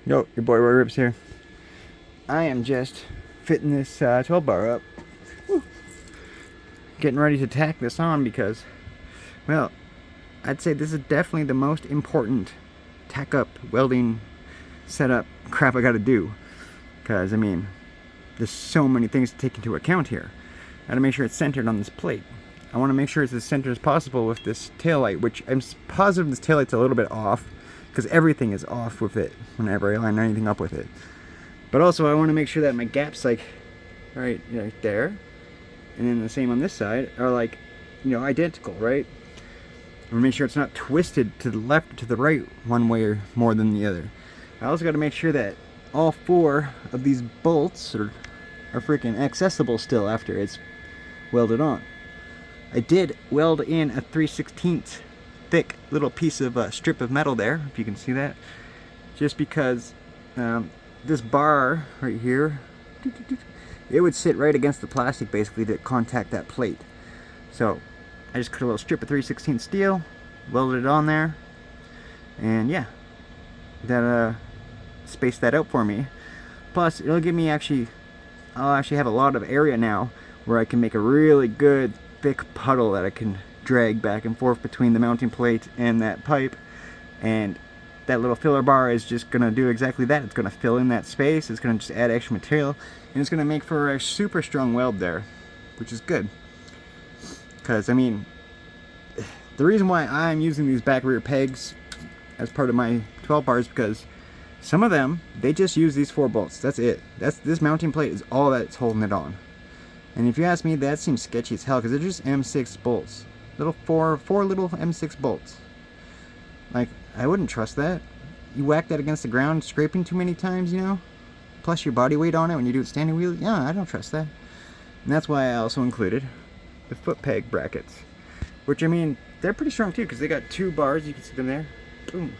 Yo, your boy Roy Rips here. I am just fitting this 12 bar up. Woo. Getting ready to tack this on because, well, I'd say this is definitely the most important tack up welding setup crap I gotta do. Because, I mean, there's so many things to take into account here. I gotta make sure it's centered on this plate. I want to make sure it's as centered as possible with this taillight, which I'm positive this taillight's a little bit off, because everything is off with it whenever I line anything up with it. But also I want to make sure that my gaps, like right there, and then the same on this side, are like, identical, right? I want to make sure it's not twisted to the left or to the right one way or more than the other. I also got to make sure that all four of these bolts are freaking accessible still after it's welded on. I did weld in a 3/16 thick little piece of strip of metal there, if you can see that, just because this bar right here, it would sit right against the plastic basically to contact that plate. So I just cut a little strip of 3/16 steel, welded it on there, and yeah, that spaced that out for me. Plus it'll give me I'll actually have a lot of area now where I can make a really good thick puddle that I can drag back and forth between the mounting plate and that pipe, and that little filler bar is just gonna do exactly that. It's gonna fill in that space, it's gonna just add extra material, and it's gonna make for a super strong weld there, which is good. Because I mean, the reason why I'm using these back rear pegs as part of my 12 bars, because some of them, they just use these 4 bolts. That's it. This mounting plate is all that's holding it on. And if you ask me, that seems sketchy as hell, because they're just M6 bolts. Little four little M6 bolts. Like, I wouldn't trust that. You whack that against the ground, scraping too many times, plus your body weight on it when you do it standing wheel. Yeah, I don't trust that. And that's why I also included the foot peg brackets, which, I mean, they're pretty strong too, because they got 2 bars. You can see them there. Boom.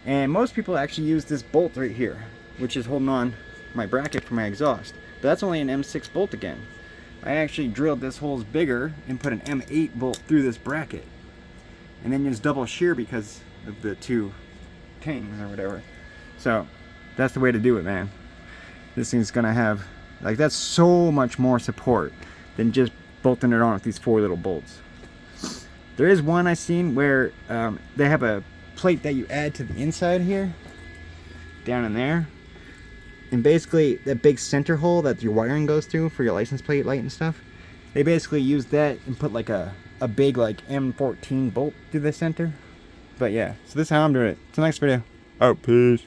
And most people actually use this bolt right here, which is holding on my bracket for my exhaust. But that's only an M6 bolt again. I actually drilled this holes bigger and put an M8 bolt through this bracket, and then just double shear because of the 2 tings or whatever. So that's the way to do it, man. This thing's gonna have, like, that's so much more support than just bolting it on with these 4 little bolts. There is one I seen where they have a plate that you add to the inside here, down in there. And basically, that big center hole that your wiring goes through for your license plate light and stuff, they basically use that and put like a big like M14 bolt through the center. But yeah, so this is how I'm doing it. Till next video. Out, peace.